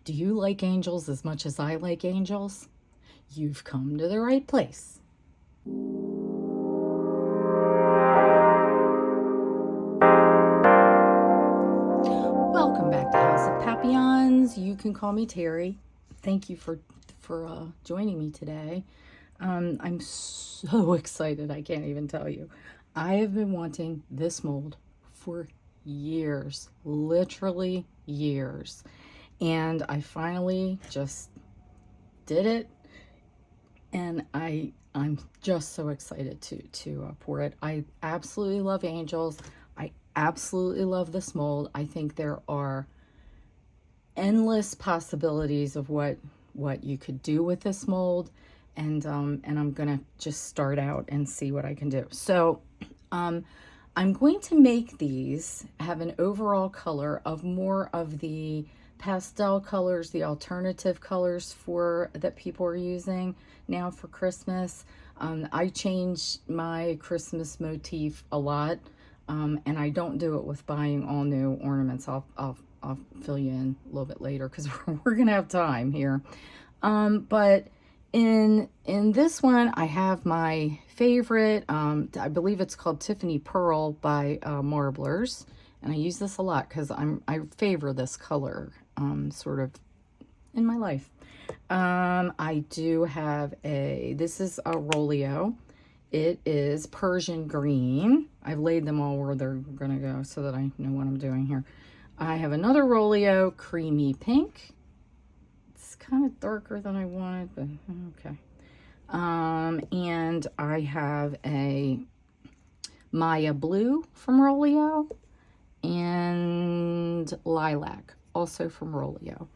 Do you like angels as much as I like angels? You've come to the right place. Welcome back to House of Papillons. You can call me Terry. Thank you for joining me today. I'm so excited, I can't even tell you. I have been wanting this mold for years, literally years. And I finally just did it, and I'm just so excited to pour it. I absolutely love angels. I absolutely love this mold. I think there are endless possibilities of what you could do with this mold, and I'm gonna just start out and see what I can do. So I'm going to make these have an overall color of more of the pastel colors, the alternative colors for that people are using now for Christmas. I change my Christmas motif a lot, and I don't do it with buying all new ornaments. I'll fill you in a little bit later because we're gonna have time here. But in this one, I have my favorite. I believe it's called Tiffany Pearl by Marblers, and I use this a lot because I favor this color sort of in my life. I do have this is a Rolio. It is Persian green. I've laid them all where they're gonna go so that I know what I'm doing here. I have another Rolio, creamy pink. It's kind of darker than I wanted, but okay. And I have a Maya blue from Rolio and lilac, also from Rolio.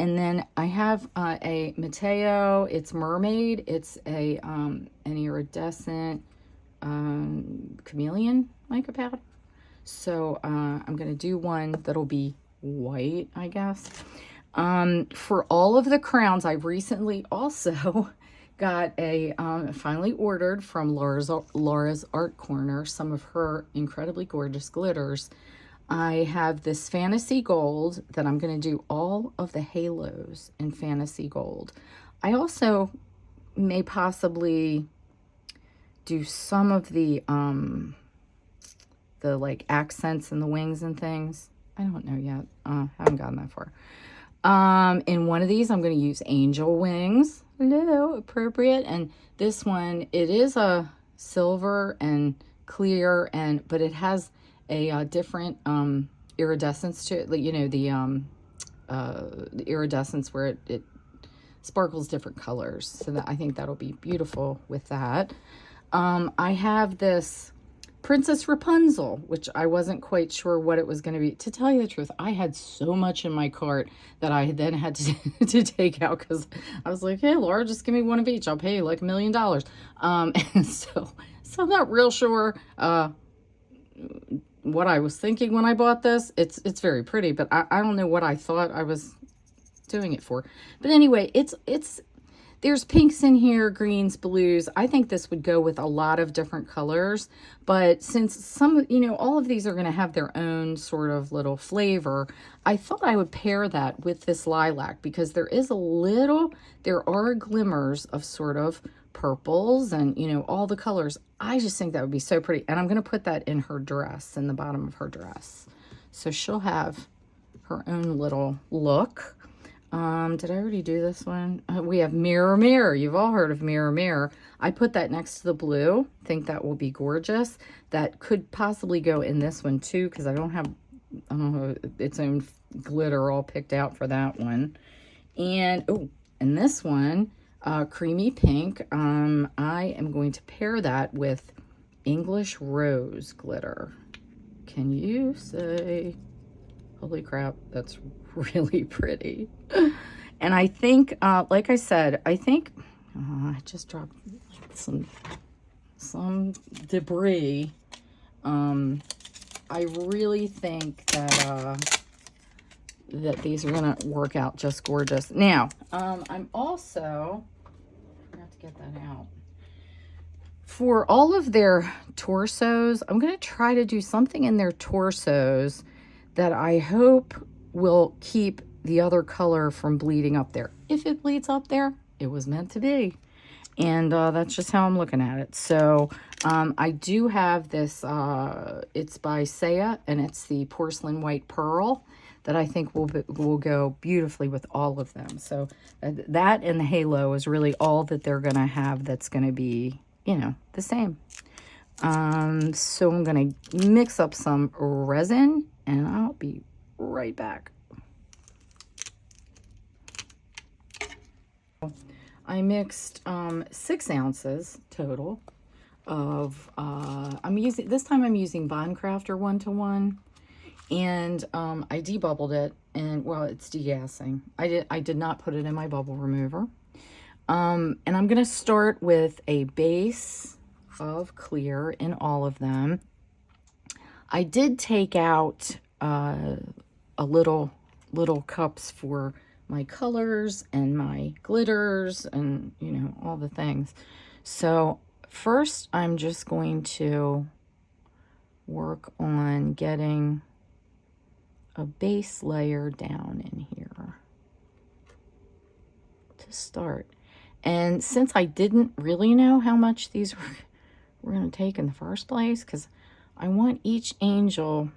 And then I have a Mateo. It's mermaid. It's an iridescent chameleon mica powder. So I'm gonna do one that'll be white, I guess. For all of the crowns, I recently also got finally ordered from Laura's Art Corner some of her incredibly gorgeous glitters. I have this Fantasy Gold that I'm going to do all of the halos in Fantasy Gold. I also may possibly do some of the like accents and the wings and things. I don't know yet. Haven't gotten that far. In one of these, I'm going to use angel wings. Hello, appropriate. And this one, it is a silver and clear, but it has a different iridescence to it. You know, the iridescence where it sparkles different colors. So that I think that'll be beautiful with that. I have this Princess Rapunzel, which I wasn't quite sure what it was going to be. To tell you the truth, I had so much in my cart that I then had to take out because I was like, hey, Laura, just give me one of each. I'll pay you like $1 million. And so I'm not real sure what I was thinking when I bought this. It's very pretty, but I don't know what I thought I was doing it for. But anyway, there's pinks in here, greens, blues. I think this would go with a lot of different colors, but since all of these are going to have their own sort of little flavor, I thought I would pair that with this lilac because there are glimmers of sort of purples and, all the colors. I just think that would be so pretty. And I'm going to put that in her dress, in the bottom of her dress. So she'll have her own little look. Did I already do this one? We have Mirror Mirror. You've all heard of Mirror Mirror. I put that next to the blue. Think that will be gorgeous. That could possibly go in this one too, because I don't have its own glitter all picked out for that one. And this one, creamy pink. I am going to pair that with English Rose glitter. Can you say, holy crap, that's really pretty. And I think, like I said, I just dropped some debris. I really think that these are gonna work out just gorgeous. Now, I'm also gonna have to get that out. For all of their torsos, I'm gonna try to do something in their torsos that I hope will keep the other color from bleeding up there. If it bleeds up there, it was meant to be. And that's just how I'm looking at it. So I do have this, it's by Saya, and it's the Porcelain White Pearl that I think will go beautifully with all of them. So that and the halo is really all that they're going to have that's going to be, you know, the same. So I'm going to mix up some resin, and I'll be right back. I mixed 6 ounces total of this time I'm using Bond Crafter 1-to-1, and I debubbled it, and well, it's degassing. I did not put it in my bubble remover. And I'm gonna start with a base of clear in all of them. I did take out a little cups for my colors and my glitters and, you know, all the things. So first I'm just going to work on getting a base layer down in here to start. And since I didn't really know how much these were going to take in the first place, because I want each angel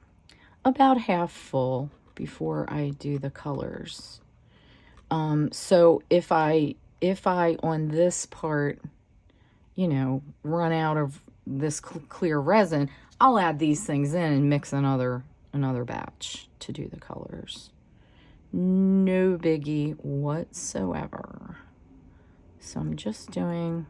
about half full before I do the colors. So if I on this part, you know, run out of this clear resin, I'll add these things in and mix another batch to do the colors. No biggie whatsoever. So I'm just doing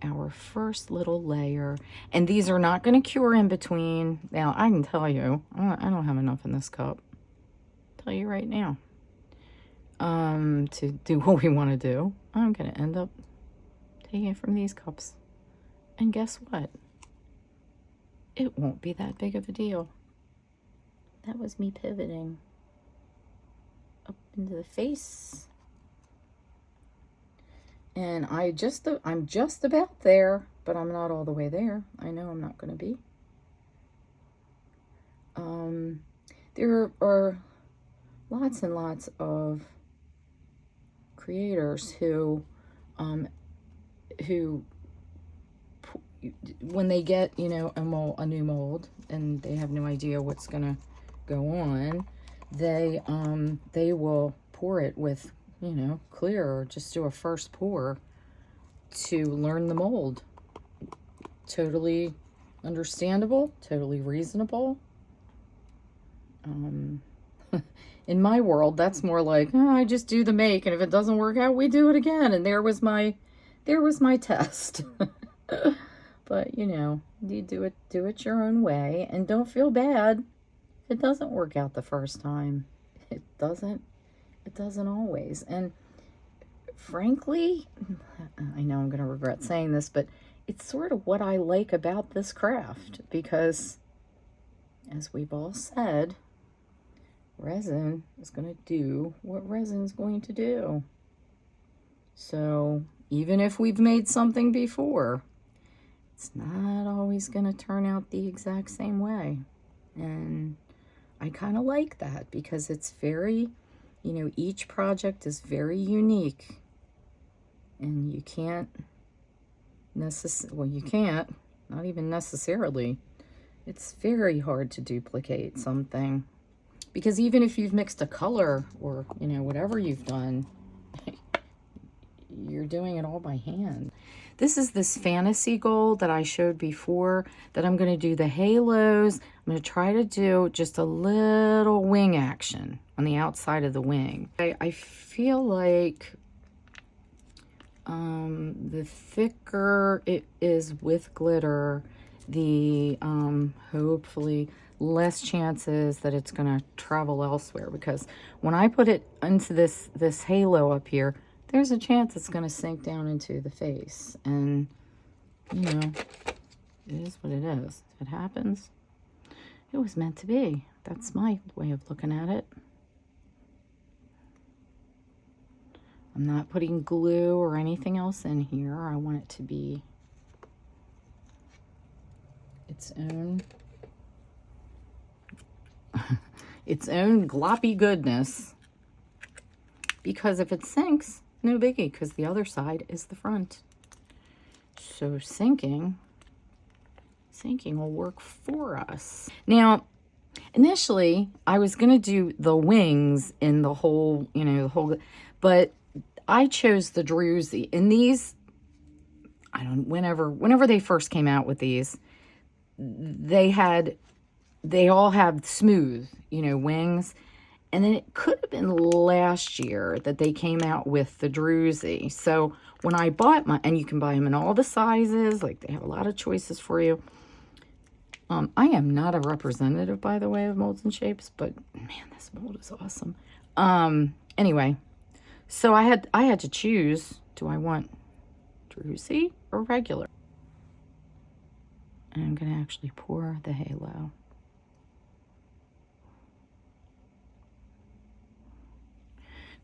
our first little layer, and these are not going to cure in between. Now I can tell you, I don't have enough in this cup. I'll tell you right now. To do what we want to do, I'm going to end up taking it from these cups. And guess what? It won't be that big of a deal. That was me pivoting up into the face. And I'm just about there, but I'm not all the way there. I know I'm not going to be. There are lots and lots of creators who when they get, you know, a new mold and they have no idea what's gonna go on, they will pour it with, you know, clear, or just do a first pour to learn the mold. Totally understandable, totally reasonable. In my world, that's more like, oh, I just do the make, and if it doesn't work out, we do it again. And there was my test. But you know, you do it your own way, and don't feel bad if it doesn't work out the first time. It doesn't always. And frankly, I know I'm going to regret saying this, but it's sort of what I like about this craft, because as we've all said, resin is going to do what resin is going to do. So even if we've made something before, it's not always going to turn out the exact same way. And I kind of like that, because it's very, you know, each project is very unique, and you can't not even necessarily. It's very hard to duplicate something, because even if you've mixed a color, or, you know, whatever you've done, you're doing it all by hand. This is this fantasy gold that I showed before that I'm going to do the halos. I'm going to try to do just a little wing action on the outside of the wing. I feel like the thicker it is with glitter, the hopefully less chances that it's going to travel elsewhere, because when I put it into this halo up here, there's a chance it's going to sink down into the face. And you know, it is what it is. If it happens, it was meant to be. That's my way of looking at it. I'm not putting glue or anything else in here. I want it to be its own gloppy goodness. because if it sinks, no biggie, because the other side is the front. So sinking will work for us. Now, initially, I was going to do the wings in the whole, but I chose the Druzy. And these, whenever they first came out with these, they all have smooth, wings. And then it could have been last year that they came out with the Druzy. So when I bought and you can buy them in all the sizes, like they have a lot of choices for you. I am not a representative, by the way, of molds and shapes, but man, this mold is awesome. Anyway, so I had to choose, do I want Druzy or regular? And I'm going to actually pour the halo.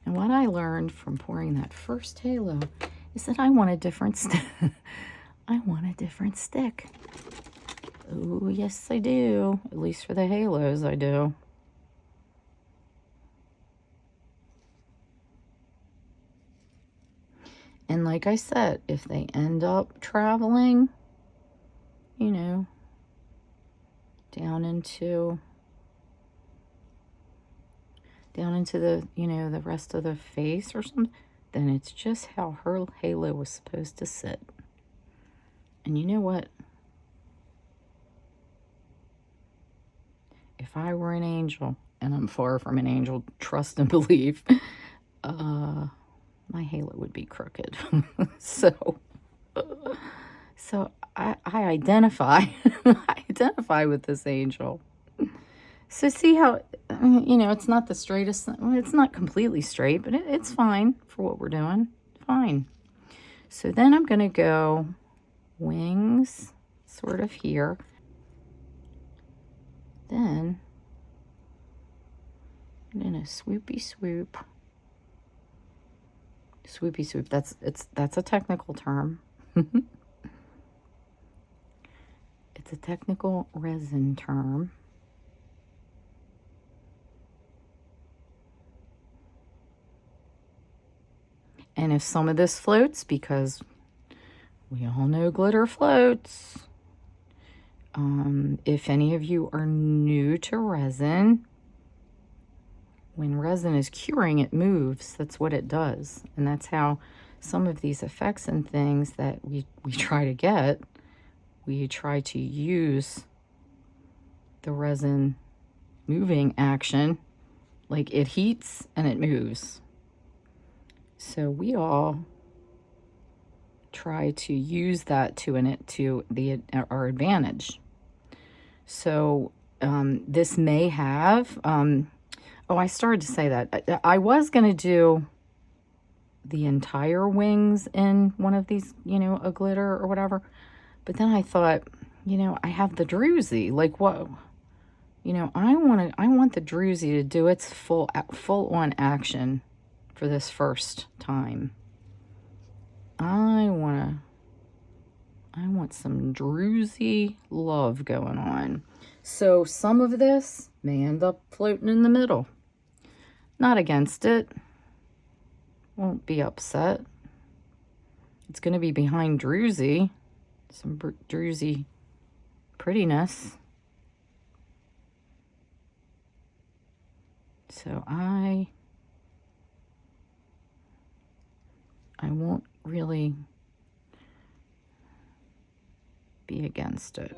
And what I learned from pouring that first halo is that I want a different I want a different stick. Oh, yes, I do. At least for the halos, I do. And like I said, if they end up traveling, down into the, the rest of the face or something, then it's just how her halo was supposed to sit. And you know what? If I were an angel, and I'm far from an angel, trust and believe, my halo would be crooked. So I identify, I identify with this angel. So see how, it's not the straightest, it's not completely straight, but it's fine for what we're doing. Fine. So then I'm going to go wings sort of here. Then I'm going to swoopy swoop. Swoopy swoop. That's a technical term. It's a technical resin term. And if some of this floats, because we all know glitter floats. If any of you are new to resin, when resin is curing, it moves. That's what it does. And that's how some of these effects and things that we try to get, we try to use the resin moving action. Like it heats and it moves. So we all try to use that to our advantage. So this may have, I started to say that. I was going to do the entire wings in one of these, a glitter or whatever. But then I thought, I have the Druzy. Like, whoa. I want the Druzy to do its full on action for this first time. I want some Druzy love going on. So some of this may end up floating in the middle. Not against it. Won't be upset. It's going to be behind Druzy. Some Druzy prettiness. So I won't really be against it.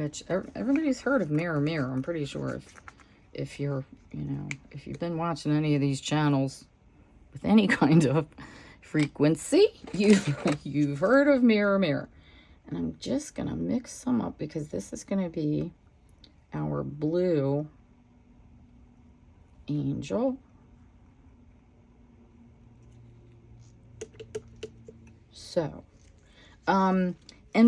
which everybody's heard of Mirror Mirror. I'm pretty sure if you're, you know, if you've been watching any of these channels with any kind of frequency, you've heard of Mirror Mirror. And I'm just going to mix some up because this is going to be our blue angel. So, and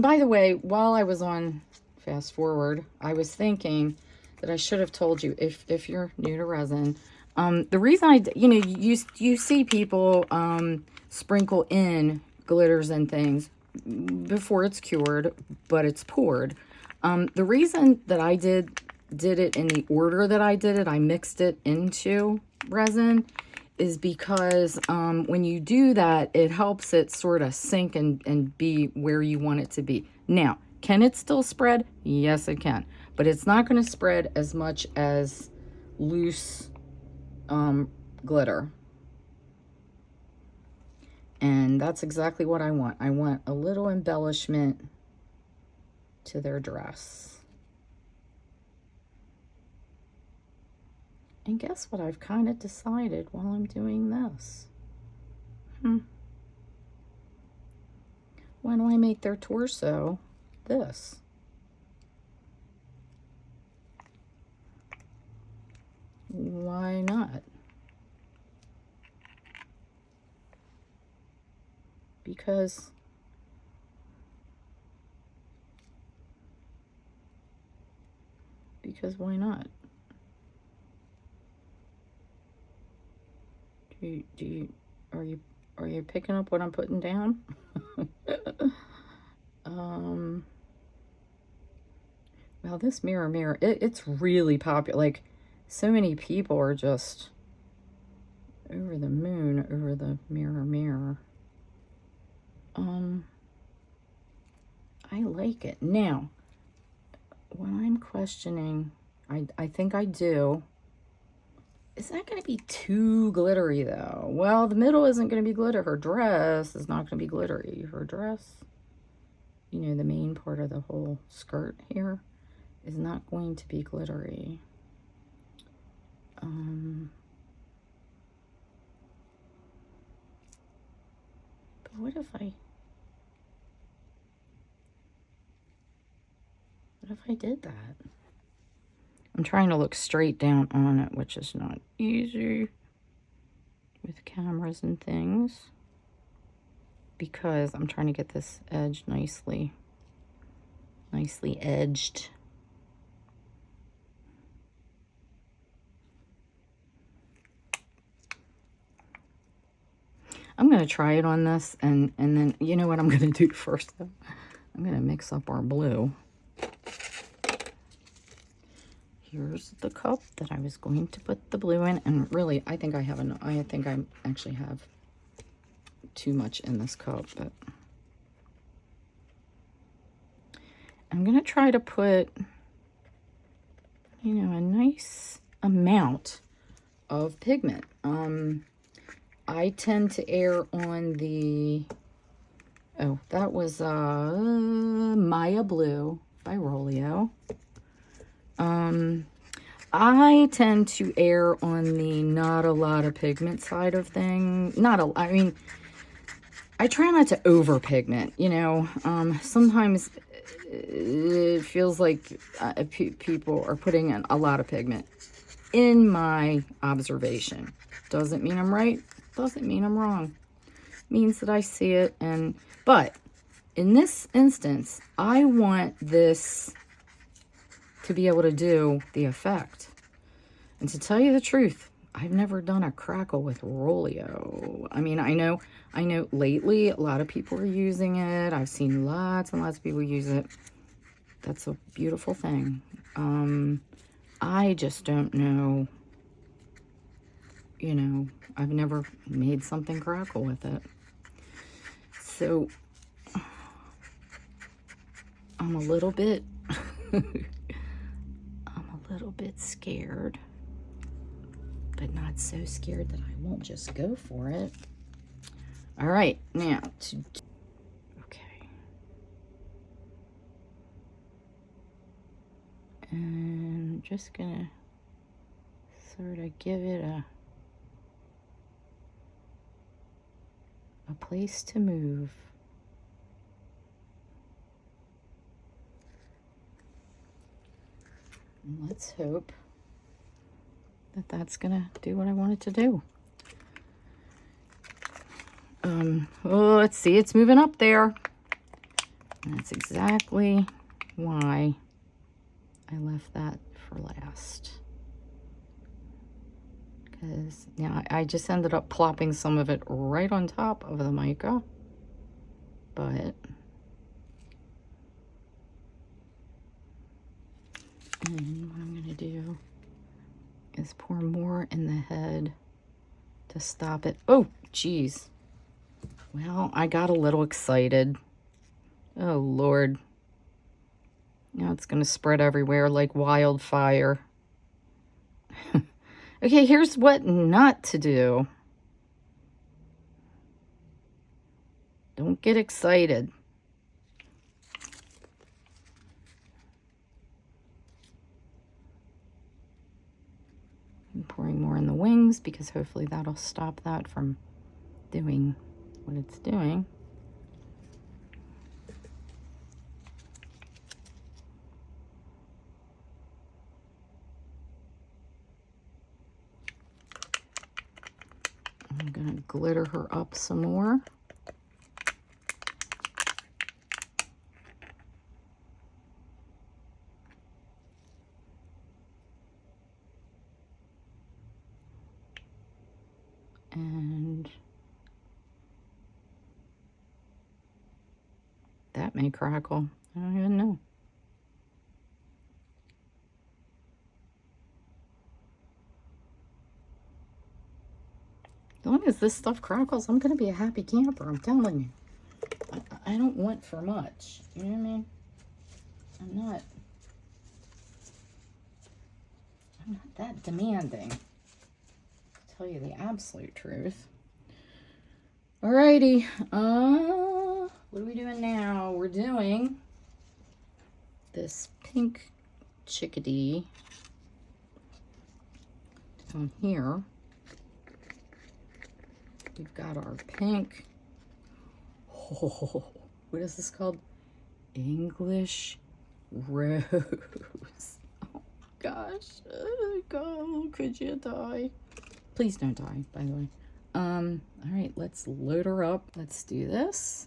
by the way, while I was on fast forward, I was thinking that I should have told you, if you're new to resin, the reason you know, you see people sprinkle in glitters and things before it's cured, but it's poured. The reason that I did it in the order that I did it, I mixed it into resin, is because when you do that, it helps it sort of sink and be where you want it to be. Now, can it still spread? Yes, it can. But it's not going to spread as much as loose glitter. And that's exactly what I want. I want a little embellishment to their dress. And guess what I've kind of decided while I'm doing this? Why don't I make their torso this? Why not? Because why not? Are you picking up what I'm putting down? Well, this Mirror Mirror, it's really popular. Like, so many people are just over the moon over the Mirror Mirror. I like it. Now, what I'm questioning, I think I do, is that going to be too glittery, though? Well, the middle isn't going to be glitter. Her dress is not going to be glittery. Her dress, you know, the main part of the whole skirt here is not going to be glittery. But what if I did that? I'm trying to look straight down on it, which is not easy with cameras and things, because I'm trying to get this edge nicely edged. I'm going to try it on this, and then, you know what I'm going to do first, though? I'm going to mix up our blue. Here's the cup that I was going to put the blue in, and really, I think I actually have too much in this cup, but I'm going to try to put, you know, a nice amount of pigment. I tend to err on the, oh, that was Maya Blue by Rolio. I tend to err on the not a lot of pigment side of things. I mean, I try not to over pigment, you know. Sometimes it feels like people are putting in a lot of pigment. In my observation, doesn't mean I'm right, doesn't mean I'm wrong. Means that I see it, but in this instance, I want this to be able to do the effect. And to tell you the truth, I've never done a crackle with Rolio. I mean, I know lately a lot of people are using it. I've seen lots and lots of people use it. That's a beautiful thing. I just don't know, you know, I've never made something crackle with it. So I'm a little bit scared, but not so scared that I won't just go for it. All right, now okay. And I'm just gonna sort of give it a place to move. And let's hope that that's gonna do what I want it to do. Oh, let's see, it's moving up there. And that's exactly why I left that for last. Because now I just ended up plopping some of it right on top of the mica. But and what I'm gonna do is pour more in the head to stop it. Oh, geez. Well, I got a little excited. Oh, Lord. Now it's gonna spread everywhere like wildfire. Okay, here's what not to do. Don't get excited. I'm pouring more in the wings because hopefully that'll stop that from doing what it's doing. I'm gonna glitter her up some more. And that may crackle. I don't even know. As long as this stuff crackles, I'm going to be a happy camper, I'm telling you. I don't want for much. You know what I mean? I'm not that demanding. To tell you the absolute truth. Alrighty. What are we doing now? We're doing this pink chickadee down here. We've got our pink. Oh, what is this called? English rose. Oh gosh. Oh, could you die? Please don't die, by the way. All right, let's load her up. Let's do this.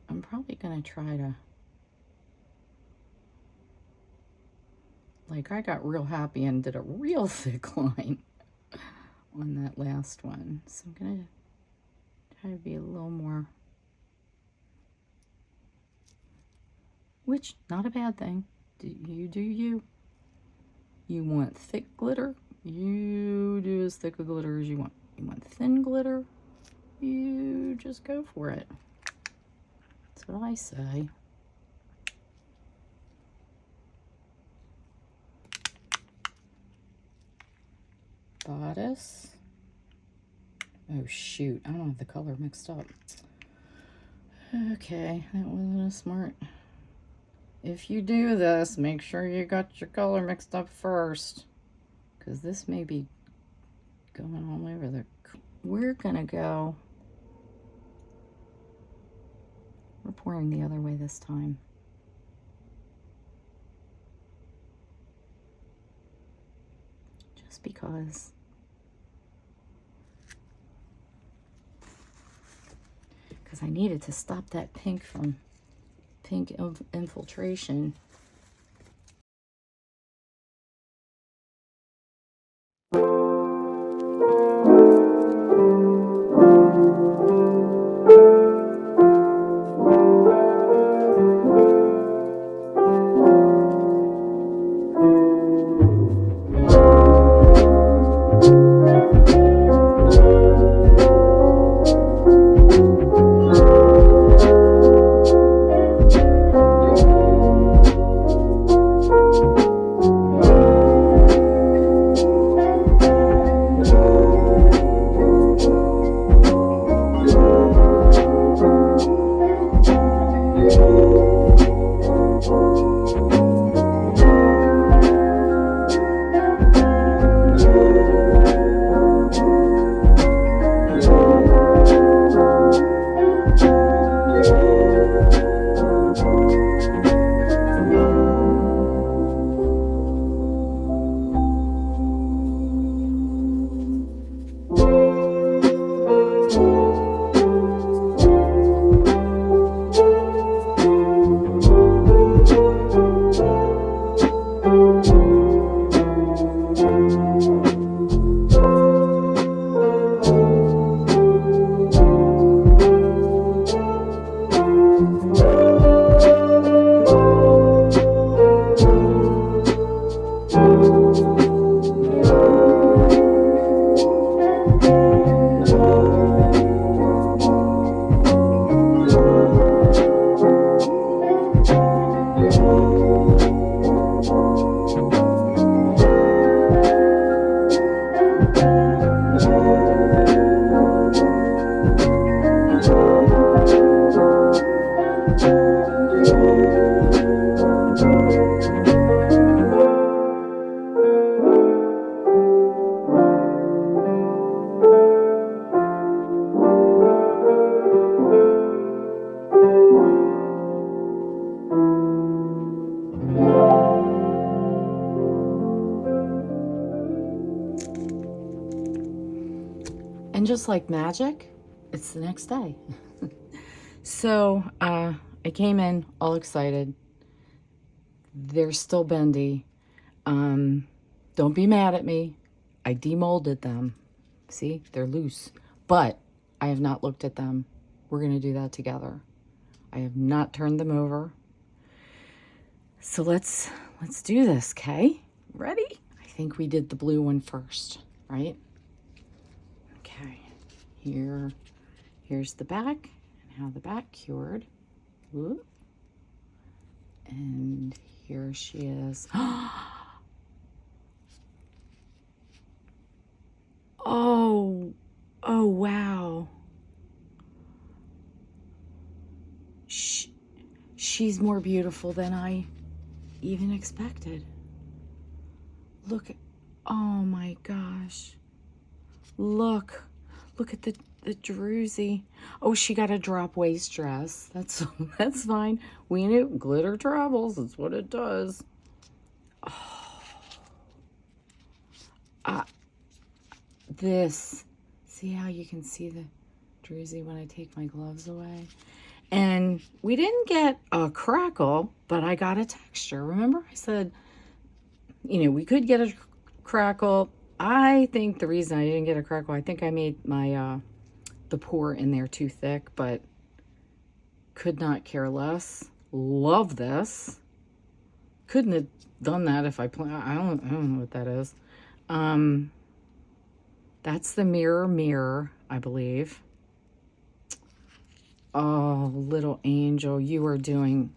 I'm probably gonna try to, like, I got real happy and did a real thick line on that last one. So I'm gonna try to be a little more, which, not a bad thing. Do you. You want thick glitter? You do as thick a glitter as you want. You want thin glitter? You just go for it. That's what I say. Bodice. Oh shoot, I don't have the color mixed up. Okay, that wasn't a smart. If you do this, make sure you got your color mixed up first, because this may be going all over the... We're gonna go... We're pouring the other way this time. Just because. Because I needed to stop that pink from infiltration. And just like magic, it's the next day. So I came in all excited. They're still bendy. Don't be mad at me. I demolded them. See, they're loose. But I have not looked at them. We're going to do that together. I have not turned them over. So let's do this, okay? Ready? I think we did the blue one first, right? Okay. Here's the back and how the back cured. Whoop. And here she is. Oh, wow. She's more beautiful than I even expected. Look, oh my gosh. Look at the druzy. Oh, she got a drop waist dress. That's fine. We knew glitter travels. That's what it does. Oh. See how you can see the druzy when I take my gloves away? And we didn't get a crackle, but I got a texture. Remember I said, we could get a crackle. I think the reason I didn't get a crackle, I think I made my the pour in there too thick, but could not care less. Love this. Couldn't have done that if I don't know what that is. That's the mirror, I believe. Oh, little angel, you are doing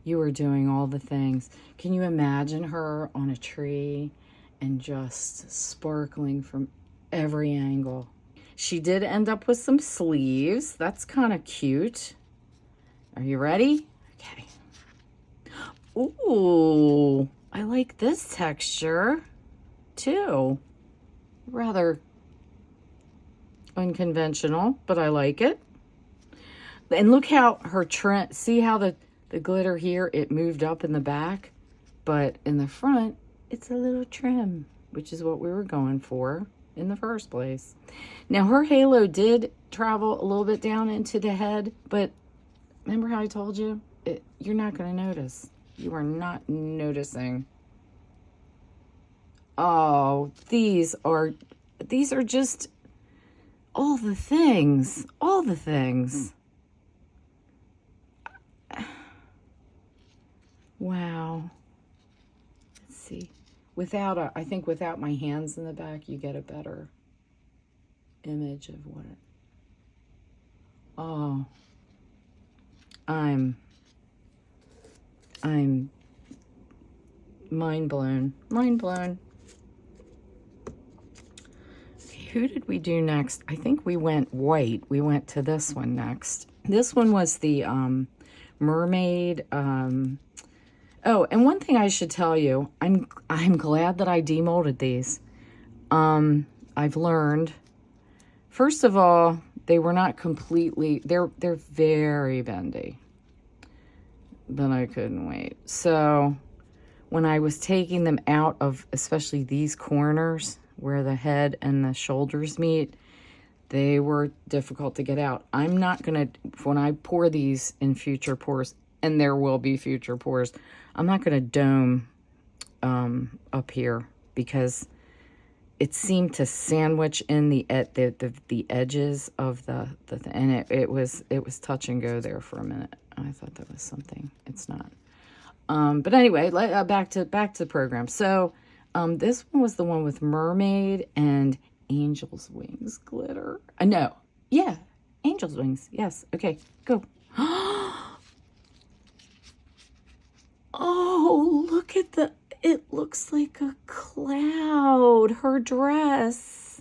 all the things. Can you imagine her on a tree and just sparkling from every angle? She did end up with some sleeves. That's kind of cute. Are you ready? Okay. Ooh, I like this texture too. Rather unconventional, but I like it. And look how her trim, see how the glitter here, it moved up in the back, but in the front, it's a little trim, which is what we were going for in the first place. Now her halo did travel a little bit down into the head, but remember how I told you? You're not going to notice. You are not noticing. Oh, these are just all the things. Wow. Let's see. I think without my hands in the back, you get a better image of what it. Oh. I'm mind blown. Okay, who did we do next? I think we went white. We went to this one next. This one was the mermaid. Oh, and one thing I should tell you, I'm glad that I demolded these. I've learned, first of all, they were not completely, they're very bendy, but I couldn't wait. So when I was taking them out of, especially these corners where the head and the shoulders meet, They were difficult to get out. I'm not going to, when I pour these in future pours, and there will be future pours, I'm not going to dome up here because it seemed to sandwich in the edges of the and it was touch and go there for a minute. I thought that was something. It's not. But anyway, back to the program. So this one was the one with mermaid and angel's wings glitter. No, yeah, angel's wings. Yes. Okay, go. Oh, look at the. It looks like a cloud. Her dress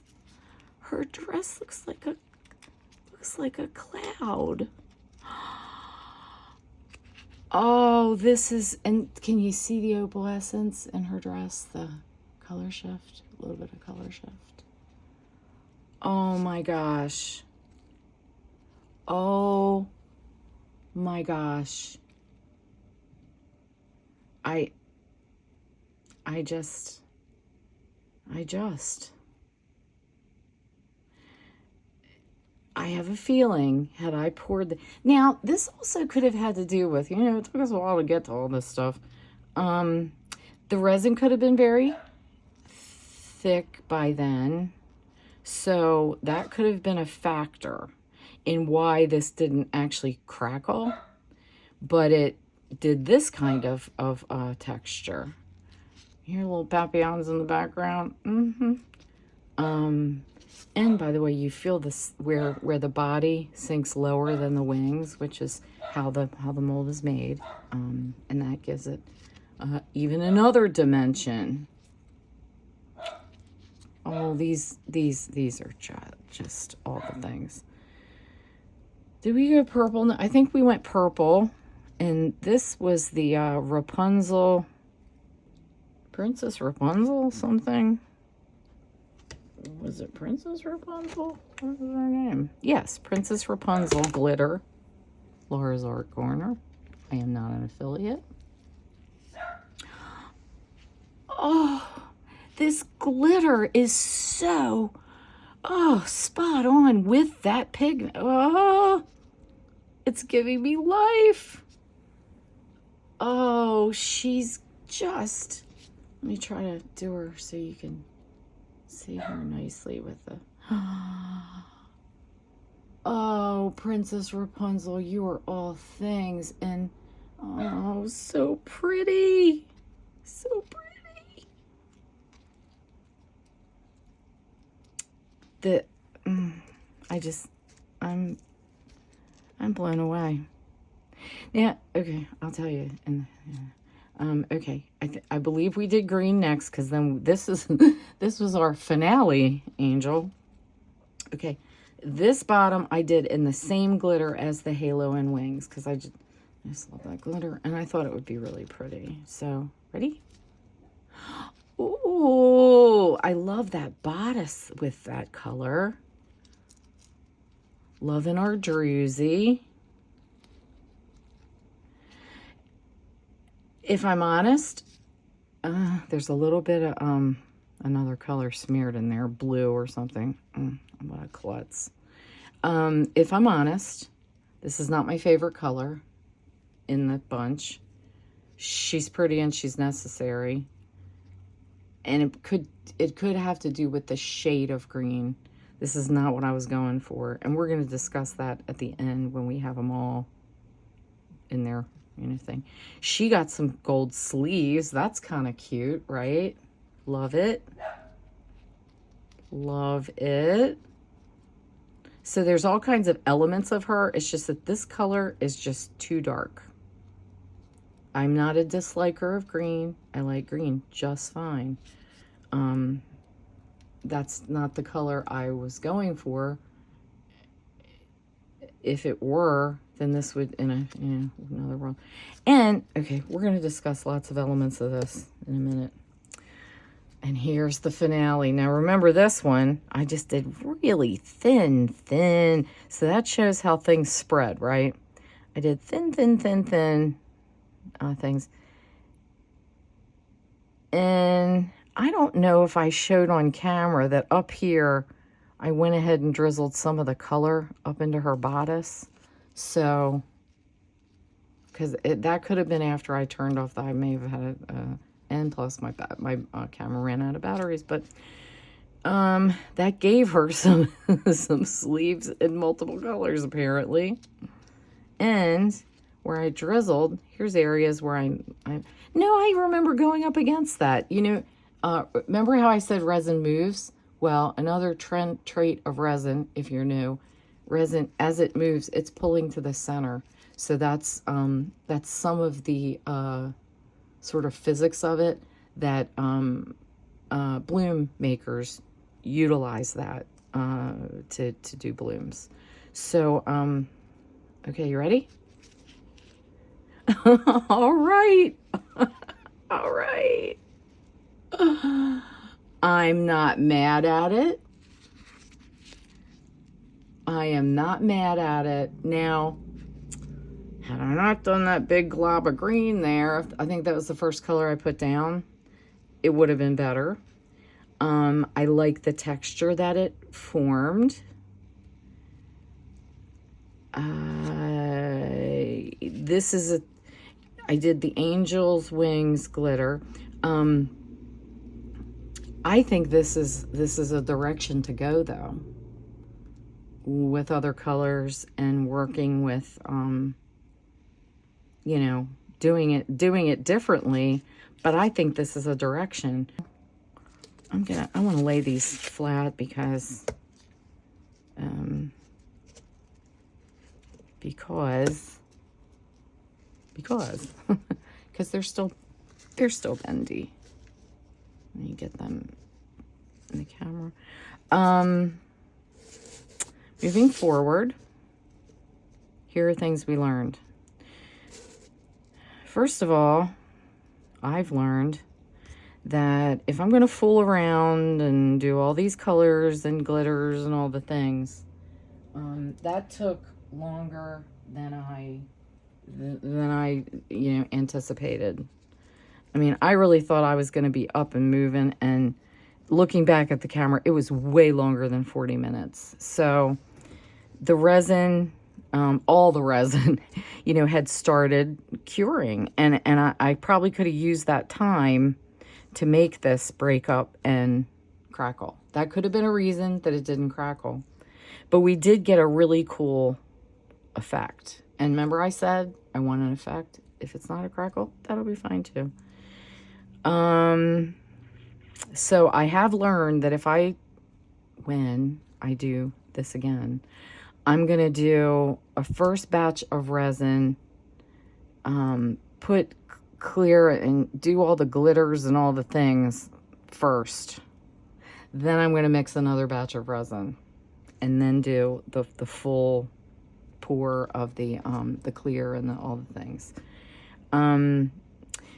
looks like a cloud. Oh, this is, and can you see the opalescence in her dress? The color shift, a little bit of color shift. Oh my gosh. Oh my gosh. I have a feeling had I poured now this also could have had to do with, it took us a while to get to all this stuff. The resin could have been very thick by then. So that could have been a factor in why this didn't actually crackle, but it did this kind of texture. You hear little papillons in the background. And by the way, you feel this where the body sinks lower than the wings, which is how the mold is made, and that gives it even another dimension. Oh, these are just all the things. Did we go purple? No, I think we went purple, and this was the Rapunzel, Princess Rapunzel something. Was it Princess Rapunzel? What was her name? Yes, Princess Rapunzel glitter. Laura's Art Corner. I am not an affiliate. Oh, this glitter is so, spot on with that pigment. Oh, it's giving me life. Oh, she's just, let me try to do her so you can see her nicely with the, oh, Princess Rapunzel, you are all things, and, oh, so pretty, so pretty. I'm blown away. Yeah, okay, I'll tell you. Okay, I believe we did green next, because then this was our finale, Angel. Okay, this bottom I did in the same glitter as the halo and wings, because I just love that glitter, and I thought it would be really pretty. So, ready? Ooh, I love that bodice with that color. Loving our druzy. If I'm honest, there's a little bit of another color smeared in there, blue or something. What a klutz. If I'm honest, this is not my favorite color in the bunch. She's pretty and she's necessary. And it could have to do with the shade of green. This is not what I was going for. And we're going to discuss that at the end when we have them all in their thing. She got some gold sleeves. That's kind of cute, right? Love it. Love it. So there's all kinds of elements of her. It's just that this color is just too dark. I'm not a disliker of green. I like green just fine. That's not the color I was going for. If it were, then this would, in another world. And, okay, we're going to discuss lots of elements of this in a minute. And here's the finale. Now, remember this one, I just did really thin. So that shows how things spread, right? I did thin things. And I don't know if I showed on camera that up here I went ahead and drizzled some of the color up into her bodice. So, because that could have been after I turned off I may have had and plus my camera ran out of batteries, but that gave her some some sleeves in multiple colors apparently. And where I drizzled, here's areas where I remember going up against that. You know, remember how I said resin moves? Well, another trait of resin, if you're new, resin, as it moves, it's pulling to the center. So that's some of the sort of physics of it that bloom makers utilize that to do blooms. So, okay, you ready? All right. All right. I'm not mad at it. I am not mad at it. Now, had I not done that big glob of green there, I think that was the first color I put down, it would have been better. I like the texture that it formed. This is I did the Angels Wings glitter. I think this is a direction to go though, with other colors and working with, you know, doing it differently. But I think this is a direction. I want to lay these flat because they're still bendy. Let me get them in the camera. Moving forward, here are things we learned. First of all, I've learned that if I'm going to fool around and do all these colors and glitters and all the things, that took longer than I anticipated. I mean, I really thought I was going to be up and moving, and looking back at the camera, it was way longer than 40 minutes. So the resin, all the resin, you know, had started curing, and I probably could have used that time to make this break up and crackle. That could have been a reason that it didn't crackle. But we did get a really cool effect. And remember I said I want an effect. If it's not a crackle, that'll be fine too. So I have learned that when I do this again, I'm going to do a first batch of resin, put clear and do all the glitters and all the things first. Then I'm going to mix another batch of resin and then do the full pour of the clear and all the things.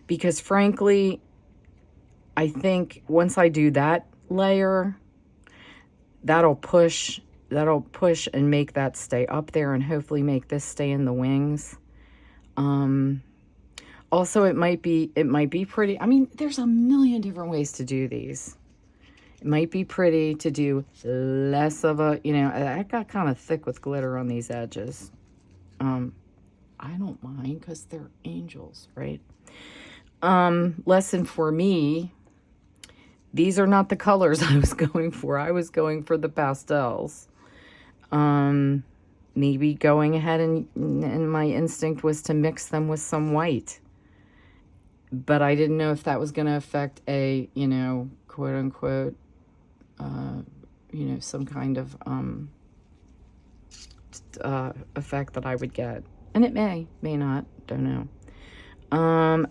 Because frankly, I think once I do that layer, that'll push and make that stay up there and hopefully make this stay in the wings. Also, it might be pretty. I mean, there's a million different ways to do these. It might be pretty to do less of a, you know, I got kind of thick with glitter on these edges. I don't mind because they're angels, right? Lesson for me, these are not the colors I was going for. I was going for the pastels. Maybe going ahead and my instinct was to mix them with some white. But I didn't know if that was going to affect a, you know, quote unquote, you know, some kind of effect that I would get. And it may not, don't know.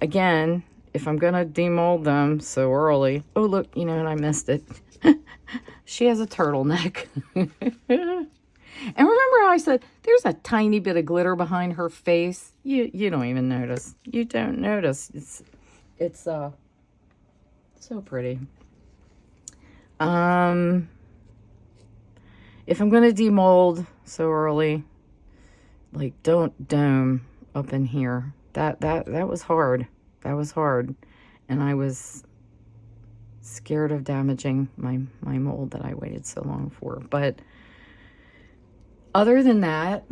Again, if I'm going to demold them so early, oh, look, you know, and I missed it. She has a turtleneck. And remember how I said there's a tiny bit of glitter behind her face? You don't even notice. You don't notice. It's so pretty. If I'm going to demold so early, like, don't dome up in here. That was hard. That was hard. And I was scared of damaging my mold that I waited so long for. But other than that,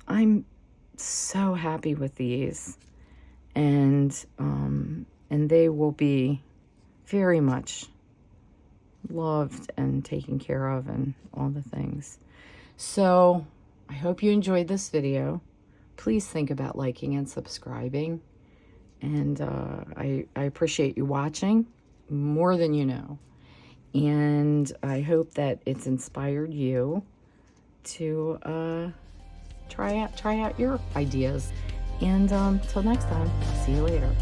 I'm so happy with these, and they will be very much loved and taken care of and all the things. So I hope you enjoyed this video. Please think about liking and subscribing, and I appreciate you watching more than you know, and I hope that it's inspired you to try out your ideas. And till next time, I'll see you later.